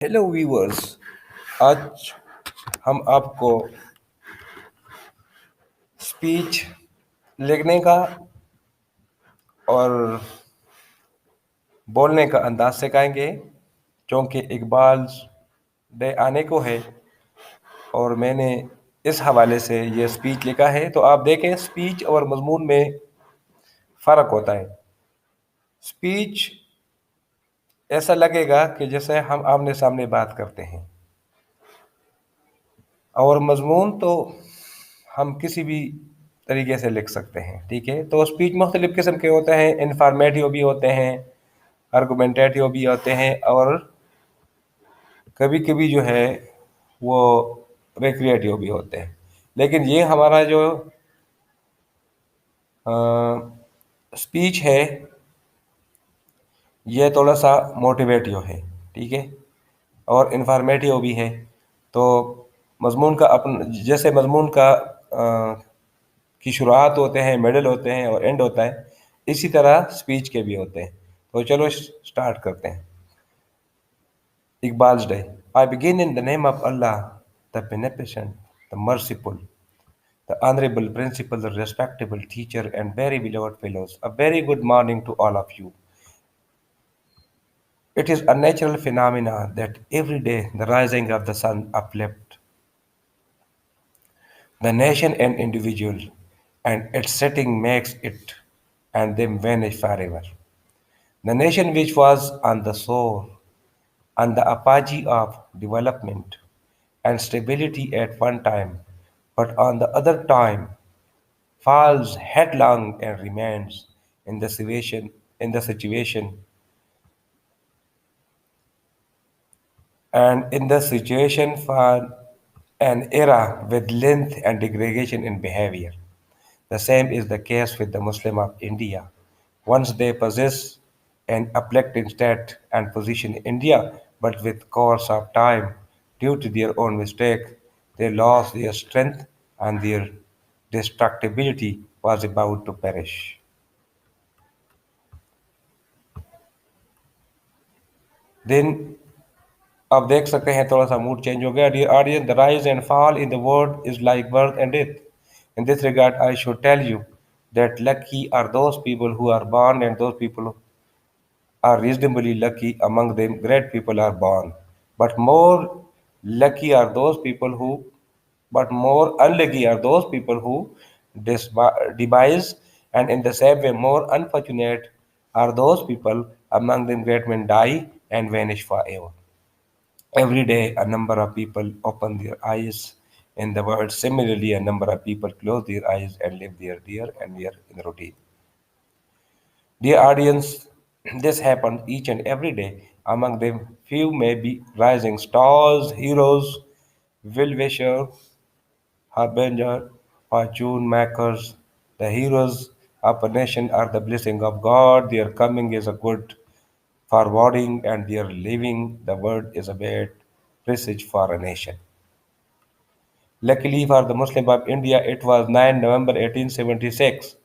Hello viewers. आज हम आपको स्पीच लिखने का और बोलने का अंदाज सिखाएंगे, क्योंकि इकबाल डे आने को है और मैंने इस हवाले से ये स्पीच लिखा है। तो आप देखें, स्पीच और मजमून में फ़र्क होता है। स्पीच ऐसा लगेगा कि जैसे हम आमने सामने बात करते हैं, और मजमून तो हम किसी भी तरीके से लिख सकते हैं। ठीक है, तो स्पीच मुख्तलिफ़ किस्म के होते हैं। इंफॉर्मेटिव भी होते हैं, आर्गूमेंटेटिव भी होते हैं, और कभी कभी जो है वो रिक्रिएटिव भी होते हैं। लेकिन ये हमारा जो स्पीच है, ये थोड़ा सा मोटिवेटिव है। ठीक है, और इंफॉर्मेटिव भी है। तो मजमून का अपन जैसे मजमून का की शुरुआत होते हैं, मिडल होते हैं और एंड होता है, इसी तरह स्पीच के भी होते हैं। तो चलो स्टार्ट करते हैं। Iqbal's Day. I begin in the name of Allah, the Beneficent, the Merciful, the Honorable Principal, the Respectable Teacher, and very beloved fellows. A very good morning to all of you. It is a natural phenomena that every day the rising of the sun uplift the nation and individual, and its setting makes it and them vanish forever. The nation which was on the shore, on the apogee of development and stability at one time, but on the other time falls headlong and remains in the situation in the situation for an era with length and degradation in behavior. The same is the case with the Muslim of India. Once they possess an uplifting state and position in India, but with course of time, due to their own mistake, they lost their strength and their destructibility was about to perish. Then आप देख सकते हैं थोड़ा सा mood change हो गया। Dear audience, the rise and fall in the world is like birth and death. In this regard, I should tell you that lucky are those people who are born, and those people are reasonably lucky among them great people are born. But more lucky are those people who, but more unlucky are those people who devise, and in the same way, more unfortunate are those people among them great men die and vanish forever. Every day, a number of people open their eyes in the world. Similarly, a number of people close their eyes and live their dear and we are in routine. Dear audience, this happens each and every day. Among them, few may be rising stars, heroes, will-wisher, harbinger, fortune makers. The heroes of a nation are the blessing of God. Their coming is a good forwarding, and their leaving the word is a bad presage for a nation. Luckily for the Muslim of India, it was 9 November 1876.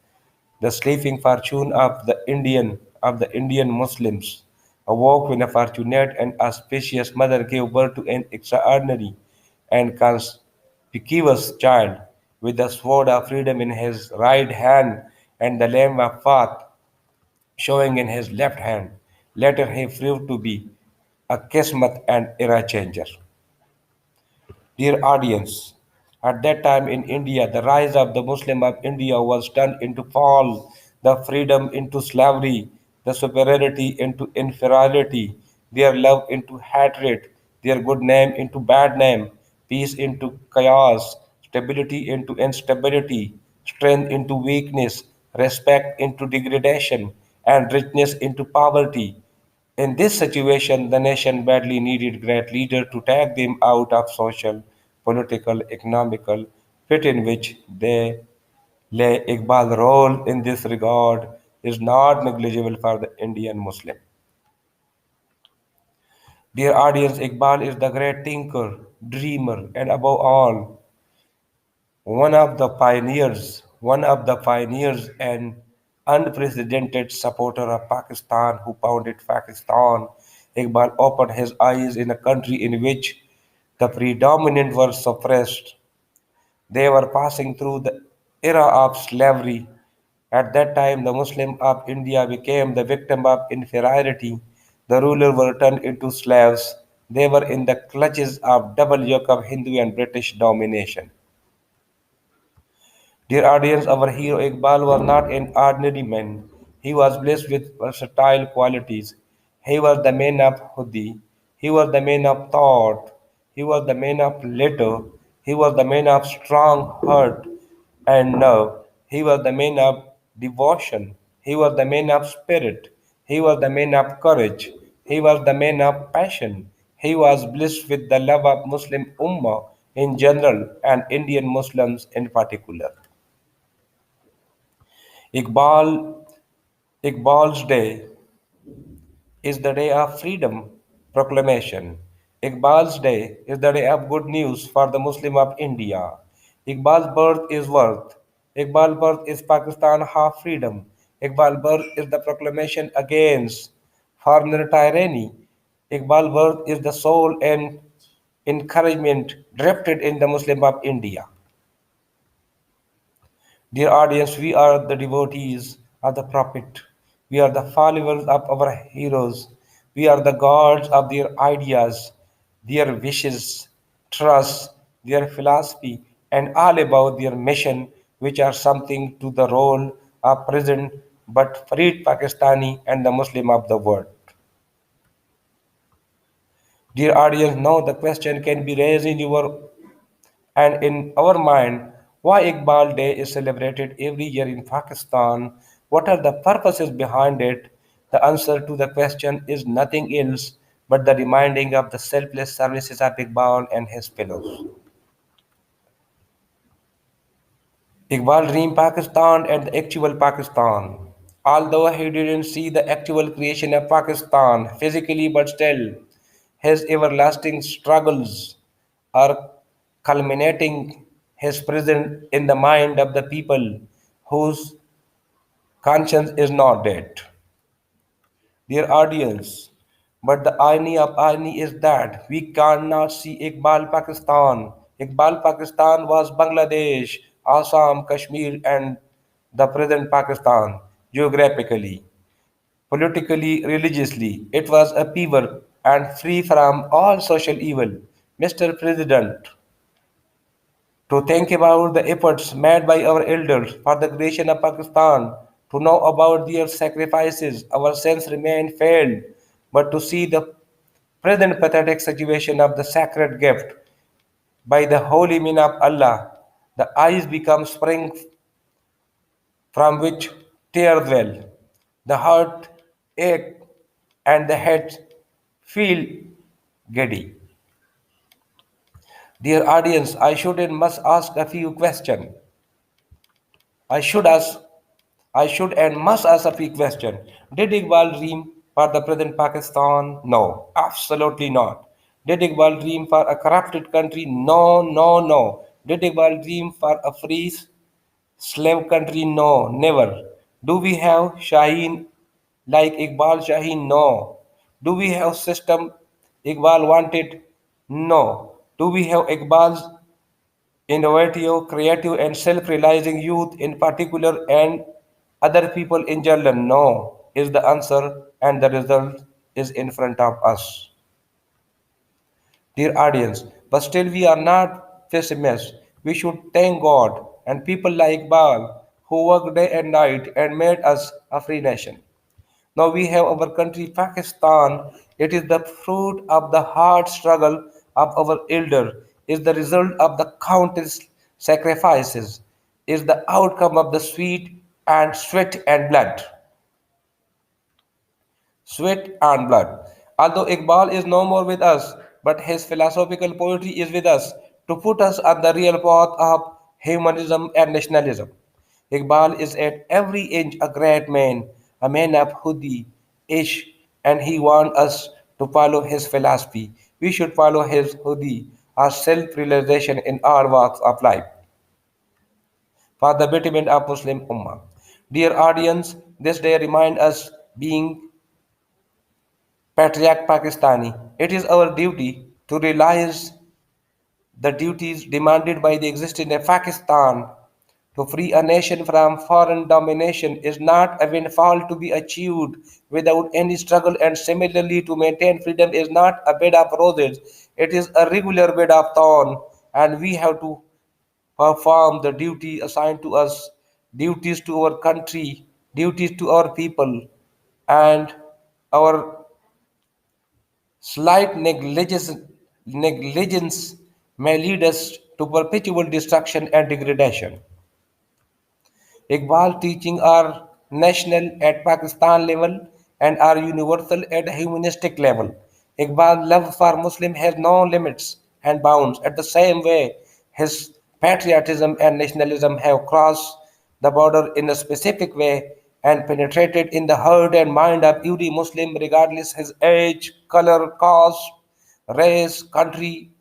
The sleeping fortune of the Indian Muslims awoke when a fortunate and auspicious mother gave birth to an extraordinary and conspicuous child with the sword of freedom in his right hand and the lamp of faith showing in his left hand. Later he proved to be a kismet and era changer. Dear audience, at that time in India, the rise of the Muslim of India was turned into fall, the freedom into slavery, the superiority into inferiority, their love into hatred, their good name into bad name, peace into chaos, stability into instability, strength into weakness, respect into degradation, and richness into poverty. In this situation, the nation badly needed great leaders to take them out of social, political, economical pit in which they lay. Iqbal's role in this regard is not negligible for the Indian Muslim. Dear audience, Iqbal is the great thinker, dreamer, and above all, one of the pioneers and unprecedented supporter of Pakistan who founded Pakistan Iqbal opened his eyes in a country in which the predominant were suppressed. They were passing through the era of slavery. At that time, the Muslim of India became the victim of inferiority. The rulers were turned into slaves. They were in the clutches of double yoke of Hindu and British domination. Dear audience, our hero Iqbal was not an ordinary man. He was blessed with versatile qualities. He was the man of Hudi. He was the man of thought. He was the man of letter. He was the man of strong heart and nerve. He was the man of devotion. He was the man of spirit. He was the man of courage. He was the man of passion. He was blessed with the love of Muslim Ummah in general and Indian Muslims in particular. Iqbal, Iqbal's Day is the day of freedom proclamation. Iqbal's Day is the day of good news for the Muslim of India. Iqbal's birth is worth. Iqbal's birth is Pakistan half freedom. Iqbal's birth is the proclamation against foreigner tyranny. Iqbal's birth is the soul and encouragement drifted in the Muslim of India. Dear audience, we are the devotees of the Prophet. We are the followers of our heroes. We are the gods of their ideas, their wishes, trust, their philosophy, and all about their mission, which are something to the role of present but freed Pakistani and the Muslim of the world. Dear audience, now the question can be raised in your and in our mind, why Iqbal Day is celebrated every year in Pakistan? What are the purposes behind it? The answer to the question is nothing else but the reminding of the selfless services of Iqbal and his fellows. Iqbal dreamed Pakistan and the actual Pakistan. Although he didn't see the actual creation of Pakistan physically, but still, his everlasting struggles are culminating his presence in the mind of the people whose conscience is not dead. Dear audience, but the irony of irony is that we cannot see Iqbal Pakistan. Iqbal Pakistan was Bangladesh, Assam, Kashmir, and the present Pakistan geographically, politically, religiously. It was a pure and free from all social evil. Mr. President, to think about the efforts made by our elders for the creation of Pakistan, to know about their sacrifices, our sense remain failed, but to see the present pathetic situation of the sacred gift by the holy min of Allah, the eyes become spring from which tears well, the heart ache, and the head feel giddy. Dear audience, I should and must ask a few questions. I should ask, I should and must ask a few questions. Did Iqbal dream for the present Pakistan? No, absolutely not. Did Iqbal dream for a corrupted country? No, no, no. Did Iqbal dream for a free slave country? No, never. Do we have Shaheen like Iqbal Shaheen? No. Do we have system Iqbal wanted? No. Do we have Iqbal's innovative, creative, and self realizing youth in particular and other people in general? No, is the answer, and the result is in front of us. Dear audience, but still we are not pessimists. We should thank God and people like Baal who worked day and night and made us a free nation. Now we have our country, Pakistan. It is the fruit of the hard struggle of our elder, is the result of the countless sacrifices, is the outcome of the sweat and blood. Sweat and blood. Although Iqbal is no more with us, but his philosophical poetry is with us to put us on the real path of humanism and nationalism. Iqbal is at every inch a great man, a man of Hudi, Ish, and he wants us to follow his philosophy. We should follow his Hudi, our self-realization in all walks of life for the betterment of Muslim Ummah. Dear audience, this day remind us being Patriarch Pakistani. It is our duty to realize the duties demanded by the existence of Pakistan to free a nation from foreign domination is not a windfall to be achieved without any struggle, and similarly, to maintain freedom is not a bed of roses, it is a regular bed of thorn, and we have to perform the duty assigned to us, duties to our country, duties to our people, and our slight negligence may lead us to perpetual destruction and degradation. Iqbal teaching are national at Pakistan level and are universal at humanistic level. Iqbal's love for Muslim has no limits and bounds. At the same way, his patriotism and nationalism have crossed the border in a specific way and penetrated in the heart and mind of every Muslim regardless his age, color, caste, race, country,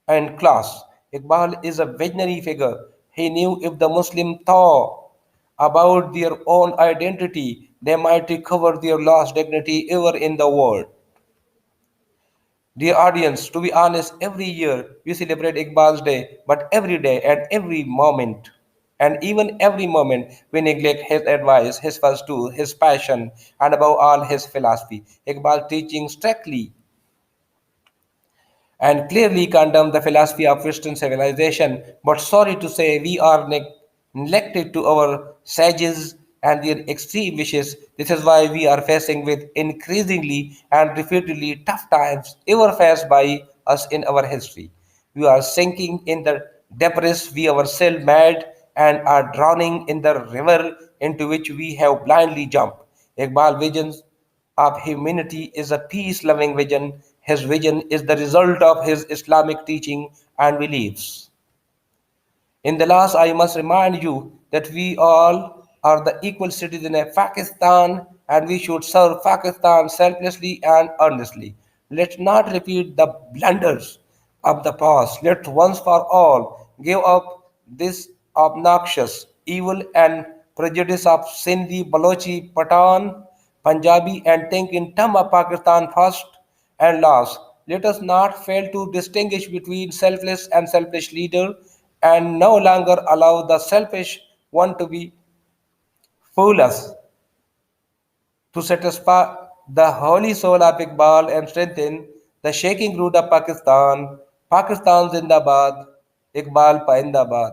and class. Iqbal is a visionary figure. He knew if the Muslim thought about their own identity, they might recover their lost dignity ever in the world. Dear audience, to be honest, every year we celebrate Iqbal's Day, but every day and every moment, and even every moment, we neglect his advice, his virtue, his passion, and above all, his philosophy. Iqbal teaching strictly and clearly condemn the philosophy of Western civilization. But sorry to say, we are neglected to our sages and their extreme wishes. This is why we are facing with increasingly and repeatedly tough times ever faced by us in our history. We are sinking in the debris we ourselves made and are drowning in the river into which we have blindly jumped. Iqbal visions of humanity is a peace loving vision. His vision is the result of his Islamic teaching and beliefs. In the last, I must remind you that we all are the equal citizens of Pakistan and we should serve Pakistan selflessly and earnestly. Let's not repeat the blunders of the past. Let's once for all give up this obnoxious, evil, and prejudice of Sindhi, Balochi, Pathan, Punjabi, and think in terms of Pakistan first and last. Let us not fail to distinguish between selfless and selfish leader and no longer allow the selfish one to be fool us to satisfy the holy soul of Iqbal and strengthen the shaking root of Pakistan. Pakistan Zindabad, Iqbal Paindabad.